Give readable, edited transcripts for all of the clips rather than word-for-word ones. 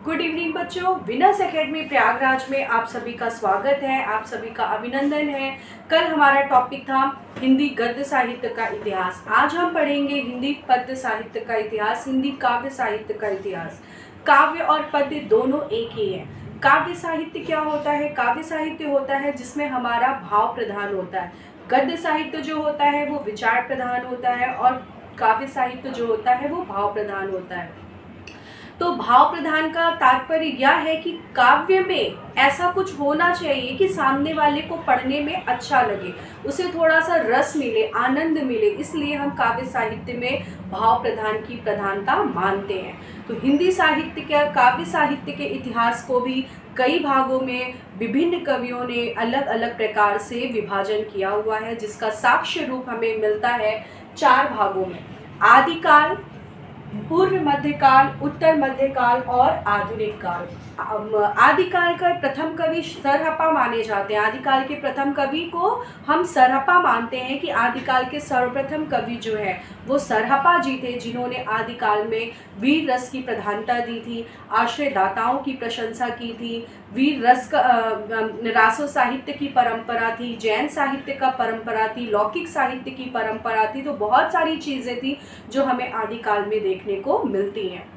Good evening बच्चों, winners academy Prayagraj में आप सभी का स्वागत है। आप सभी का अभिनंदन है। कल हमारा टॉपिक था हिंदी गद्य साहित्य का इतिहास। आज हम पढ़ेंगे हिंदी पद्य साहित्य का इतिहास, हिंदी काव्य साहित्य का इतिहास। काव्य और पद्य दोनों एक ही है। काव्य साहित्य क्या होता है? काव्य साहित्य होता है जिसमें हमारा भाव प्रधान होता है। गद्य साहित्य जो होता है वो विचार प्रधान होता है और काव्य साहित्य जो होता है वो भाव प्रधान होता है। तो भाव प्रधान का तात्पर्य यह है कि काव्य में ऐसा कुछ होना चाहिए कि सामने वाले को पढ़ने में अच्छा लगे, उसे थोड़ा सा रस मिले, आनंद मिले। इसलिए हम काव्य साहित्य में भाव प्रधान की प्रधानता मानते हैं। तो हिंदी साहित्य के काव्य साहित्य के इतिहास को भी कई भागों में विभिन्न कवियों ने अलग अलग प्रकार से विभाजन किया हुआ है, जिसका साक्ष्य रूप हमें मिलता है 4 भागों में: आदिकाल, पूर्व मध्यकाल, उत्तर मध्यकाल और आधुनिक काल। आदिकाल का प्रथम कवि सरहपा माने जाते हैं। आदिकाल के प्रथम कवि को हम सरहपा मानते हैं कि आदिकाल के सर्वप्रथम कवि जो है वो सरहपा जी थे, जिन्होंने आदिकाल में वीर रस की प्रधानता दी थी, आश्रयदाताओं की प्रशंसा की थी। वीर रस का रासो साहित्य की परंपरा थी, जैन साहित्य का परंपरा थी, लौकिक साहित्य की परंपरा थी। तो बहुत सारी चीज़ें थी जो हमें आदिकाल में देखने को मिलती हैं।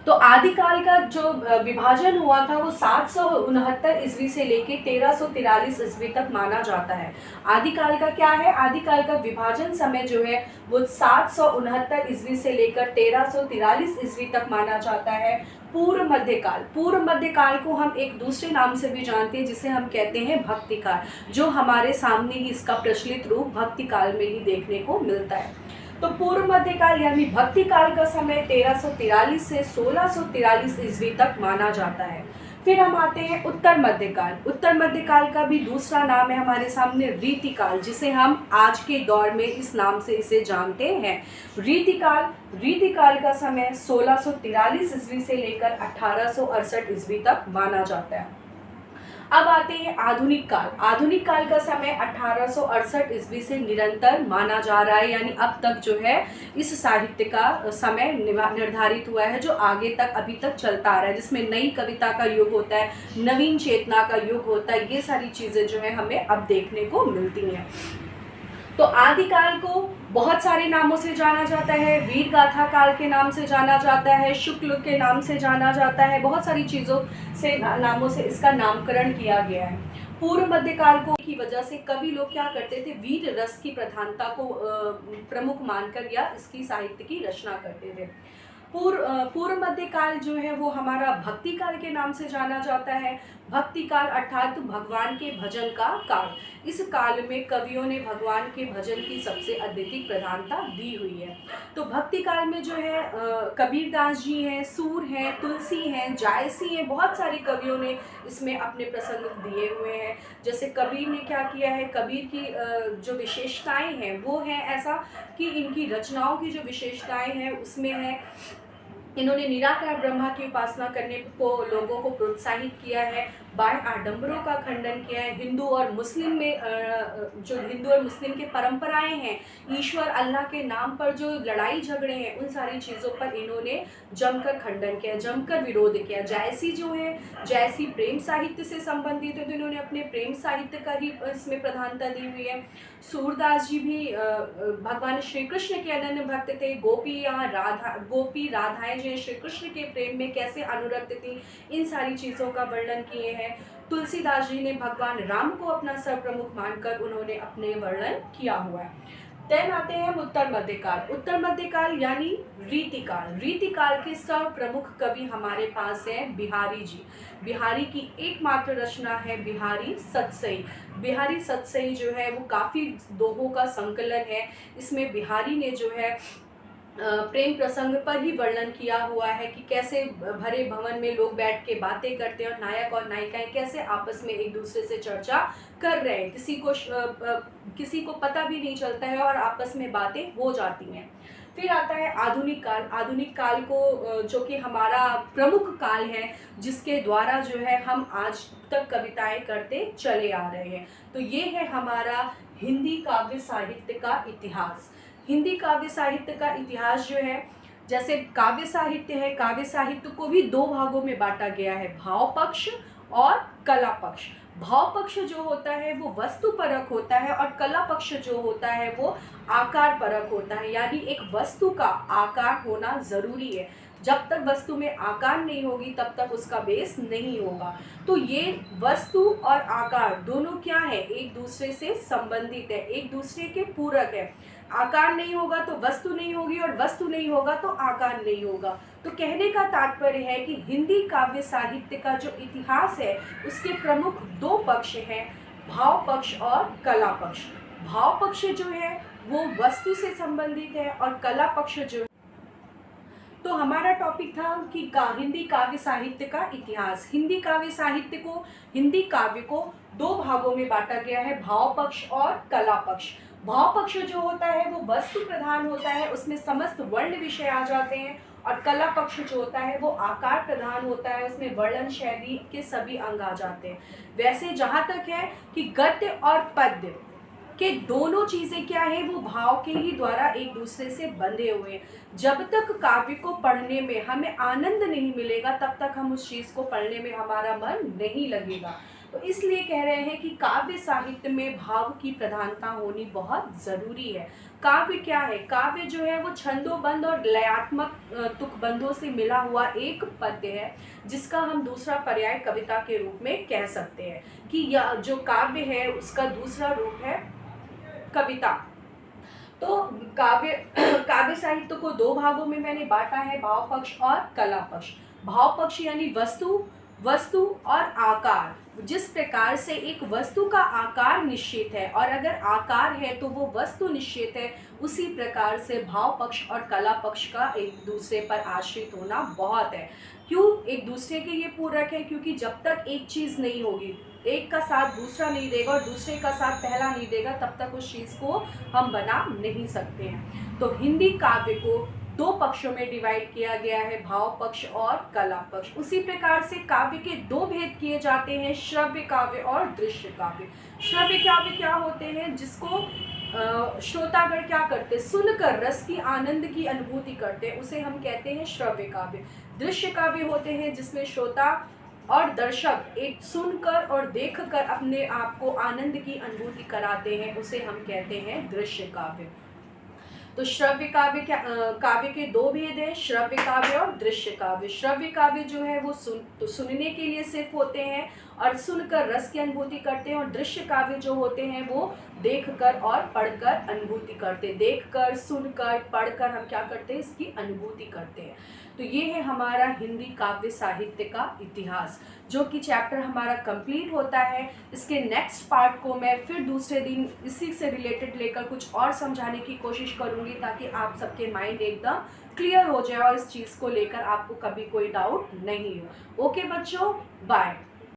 तो आदिकाल का जो विभाजन हुआ था वो 769 ईस्वी से लेके 1343 ईस्वी तक माना जाता है। आदिकाल का क्या है? आदिकाल का विभाजन समय जो है वो 769 ईस्वी से लेकर 1343 ईस्वी तक माना जाता है। पूर्व मध्यकाल, पूर्व मध्यकाल को हम एक दूसरे नाम से भी जानते हैं, जिसे हम कहते हैं भक्तिकाल, जो हमारे सामने ही इसका प्रचलित रूप भक्तिकाल में ही देखने को मिलता है। तो पूर्व मध्यकाल यानी भक्ति काल का समय 1343 से 1643 ईस्वी तक माना जाता है। फिर हम आते हैं उत्तर मध्यकाल। उत्तर मध्यकाल का भी दूसरा नाम है हमारे सामने रीतिकाल, जिसे हम आज के दौर में इस नाम से इसे जानते हैं, रीतिकाल। रीतिकाल का समय 1643 ईस्वी से लेकर 1868 ईस्वी तक माना जाता है। अब आते हैं आधुनिक काल। आधुनिक काल का समय 1868 ईस्वी से निरंतर माना जा रहा है, यानी अब तक जो है इस साहित्य का समय निर्धारित हुआ है, जो आगे तक अभी तक चलता आ रहा है, जिसमें नई कविता का युग होता है, नवीन चेतना का युग होता है। ये सारी चीज़ें जो है हमें अब देखने को मिलती हैं। तो आदिकाल को बहुत सारे नामों से जाना जाता है। वीर गाथा काल के नाम से जाना जाता है, शुक्ल के नाम से जाना जाता है, बहुत सारी चीज़ों से नामों से इसका नामकरण किया गया है। पूर्व मध्यकाल को की वजह से कवि लोग क्या करते थे, वीर रस की प्रधानता को प्रमुख मानकर या इसकी साहित्य की रचना करते थे। पूर्व मध्यकाल जो है वो हमारा भक्ति काल के नाम से जाना जाता है। भक्ति काल अर्थात भगवान के भजन का काल। इस काल में कवियों ने भगवान के भजन की सबसे अत्यधिक प्रधानता दी हुई है। तो भक्ति काल में जो है कबीरदास जी हैं, सूर हैं, तुलसी हैं, जायसी हैं, बहुत सारे कवियों ने इसमें अपने प्रसंग दिए हुए हैं। जैसे कबीर ने क्या किया है, कबीर की जो विशेषताएं हैं वो हैं ऐसा कि इनकी रचनाओं की जो विशेषताएं हैं उसमें है इन्होंने निराकार ब्रह्मा की उपासना करने को लोगों को प्रोत्साहित किया है, बाह्य आडंबरों का खंडन किया है, हिंदू और मुस्लिम में जो हिंदू और मुस्लिम की परंपराएं हैं, ईश्वर अल्लाह के नाम पर जो लड़ाई झगड़े हैं, उन सारी चीज़ों पर इन्होंने जमकर खंडन किया, जमकर विरोध किया। जायसी जो है, जायसी प्रेम साहित्य से संबंधित है, तो इन्होंने अपने प्रेम साहित्य का ही इसमें प्रधानता दी हुई है। सूरदास जी भी भगवान श्री कृष्ण के अनन्य भक्त थे। गोपी राधाएं जो श्री कृष्ण के प्रेम में कैसे अनुरक्त थी, इन सारी चीज़ों का वर्णन किए हैं। तुलसीदास जी ने भगवान राम को अपना सर्वप्रमुख मानकर उन्होंने अपने वर्णन किया हुआ है। देन आते हैं उत्तर मध्यकाल। उत्तर मध्यकाल यानी रीतिकाल। रीतिकाल के सर्वप्रमुख कवि हमारे पास हैं बिहारी जी। बिहारी की एकमात्र रचना है बिहारी सतसई। बिहारी सतसई जो है वो काफ़ी दोहों का संकलन है। इसमें बिहारी ने जो है प्रेम प्रसंग पर ही वर्णन किया हुआ है कि कैसे भरे भवन में लोग बैठ के बातें करते हैं और नायक और नायिकाएं कैसे आपस में एक दूसरे से चर्चा कर रहे हैं, किसी को पता भी नहीं चलता है और आपस में बातें हो जाती हैं। फिर आता है आधुनिक काल। आधुनिक काल को जो कि हमारा प्रमुख काल है, जिसके द्वारा जो है हम आज तक कविताएं करते चले आ रहे हैं। तो ये है हमारा हिंदी काव्य साहित्य का इतिहास। हिंदी काव्य साहित्य का इतिहास जो है जैसे काव्य साहित्य है, काव्य साहित्य को भी दो भागों में बांटा गया है, भाव पक्ष और कला पक्ष। भाव पक्ष जो होता है वो वस्तु परक होता है और कला पक्ष जो होता है वो आकार परक होता है, यानी एक वस्तु का आकार होना जरूरी है। जब तक वस्तु में आकार नहीं होगी तब तक उसका बेस नहीं होगा। तो ये वस्तु और आकार दोनों क्या है, एक दूसरे से संबंधित है, एक दूसरे के पूरक है। आकार नहीं होगा तो वस्तु नहीं होगी और वस्तु नहीं होगा तो आकार नहीं होगा। तो कहने का तात्पर्य है कि हिंदी काव्य साहित्य का जो इतिहास है उसके प्रमुख दो पक्ष हैं, भाव पक्ष और कला पक्ष। भाव पक्ष जो है वो वस्तु से संबंधित है और कला पक्ष जो, तो हमारा टॉपिक था कि हिंदी काव्य साहित्य का इतिहास। हिंदी काव्य साहित्य को, हिंदी काव्य को दो भागों में बांटा गया है, भाव पक्ष और कला पक्ष। भाव पक्ष जो होता है वो वस्तु प्रधान होता है, उसमें समस्त वर्ण विषय आ जाते हैं, और कला पक्ष जो होता है वो आकार प्रधान होता है, उसमें वर्णन शैली के सभी अंग आ जाते हैं। वैसे जहाँ तक है कि गद्य और पद्य कि दोनों चीज़ें क्या है, वो भाव के ही द्वारा एक दूसरे से बंधे हुए हैं। जब तक काव्य को पढ़ने में हमें आनंद नहीं मिलेगा तब तक हम उस चीज़ को पढ़ने में हमारा मन नहीं लगेगा। तो इसलिए कह रहे हैं कि काव्य साहित्य में भाव की प्रधानता होनी बहुत ज़रूरी है। काव्य क्या है, काव्य जो है वो छंदोबंद और लयात्मक तुकबंधों से मिला हुआ एक पद्य है, जिसका हम दूसरा पर्याय कविता के रूप में कह सकते हैं कि यह जो काव्य है उसका दूसरा रूप है कविता। तो काव्य साहित्य को दो भागों में मैंने बांटा है, भाव पक्ष और कला पक्ष। भाव पक्ष यानी वस्तु और आकार। जिस प्रकार से एक वस्तु का आकार निश्चित है और अगर आकार है तो वो वस्तु निश्चित है, उसी प्रकार से भाव पक्ष और कला पक्ष का एक दूसरे पर आश्रित होना बहुत है। क्यों एक दूसरे के ये पूरक है, क्योंकि जब तक एक चीज़ नहीं होगी, एक का साथ दूसरा नहीं देगा और दूसरे का साथ पहला नहीं देगा, तब तक उस चीज़ को हम बना नहीं सकते हैं। तो हिंदी काव्य को दो पक्षों में डिवाइड किया गया है, भाव पक्ष और कला पक्ष। उसी प्रकार से काव्य के दो भेद किए जाते हैं, श्रव्य काव्य और दृश्य काव्य। श्रव्य काव्य क्या होते हैं, जिसको श्रोतागण क्या करते, सुनकर रस की आनंद की अनुभूति करते हैं, उसे हम कहते हैं श्रव्य काव्य। दृश्य काव्य होते हैं जिसमें श्रोता और दर्शक एक सुनकर और देखकर अपने आप को आनंद की अनुभूति कराते हैं, उसे हम कहते हैं दृश्य काव्य। तो श्रव्य काव्य के दो भेद हैं, श्रव्य काव्य और दृश्य काव्य। श्रव्य काव्य जो है वो सुनने के लिए सिर्फ होते हैं और सुनकर रस की अनुभूति करते हैं, और दृश्य काव्य जो होते हैं वो देखकर और पढ़कर अनुभूति करते हैं। देखकर, सुनकर, पढ़कर हम क्या करते हैं, इसकी अनुभूति करते हैं। तो ये है हमारा हिंदी काव्य साहित्य का इतिहास, जो कि चैप्टर हमारा कंप्लीट होता है। इसके नेक्स्ट पार्ट को मैं फिर दूसरे दिन इसी से रिलेटेड लेकर कुछ और समझाने की कोशिश करूँगी, ताकि आप सबके माइंड एकदम क्लियर हो जाए और इस चीज़ को लेकर आपको कभी कोई डाउट नहीं हो। ओके बच्चों, बाय।